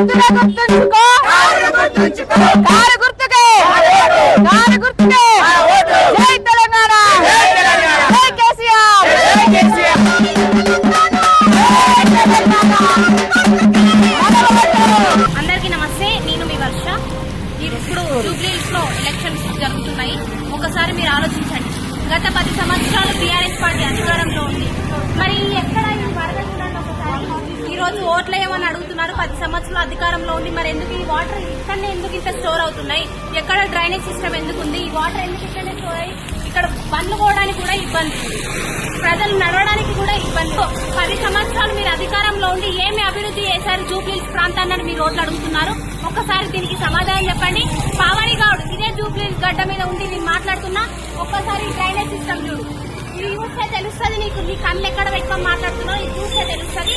జై తెలంగాణ, జై కేసీఆర్. అందరికీ నమస్తే, నేను మీ వర్ష. ఇప్పుడు జూబ్లీహిల్స్ లో ఎలక్షన్స్ జరుగుతున్నాయి. ఒకసారి మీరు ఆలోచించండి, గత 10 సంవత్సరాలు టీఆర్ఎస్ పార్టీ అధికారంలో ఉంది. మరి ఎక్కడ ఈ వరద చూడండి ఒకసారి. ఈ రోజు ఓట్లు వేయమని అడుగుతున్నారు. 10 సంవత్సరాలు అధికారంలో ఉంది. మరి ఎందుకు ఈ వాటర్ ఇక్కడనే ఎందుకు ఇంత స్టోర్ అవుతున్నాయి? ఎక్కడ డ్రైనేజ్ సిస్టమ్ ఎందుకు ఉంది? ఈ వాటర్ ఎందుకు ఇక్కడనే స్టోర్ అయ్యి ఇక్కడ బండ్లు పోవడానికి కూడా ఇబ్బంది, ప్రజలు నడవడానికి కూడా ఇబ్బంది. 10 సంవత్సరాలు మీరు అధికారంలో ఉండి ఏమి అభివృద్ధి చేశారు జూబ్లీహిల్స్ ప్రాంతాన్ని మీరు ఓట్లు అడుగుతున్నారు? ఒక్కసారి దీనికి సమాధానం చెప్పండి. పావని గౌడ్ ఇదే జూబ్లీహిల్స్ గడ్డ మీద ఉండి నేను మాట్లాడుతున్నా. ఒక్కసారి డ్రైనేజ్ సిస్టమ్ చూడు, ఇది చూస్తే తెలుస్తుంది నీకు. నీ కళ్ళు ఎక్కడ పెట్టుకొని మాట్లాడుతున్నావు, ఇది చూస్తే తెలుస్తుంది.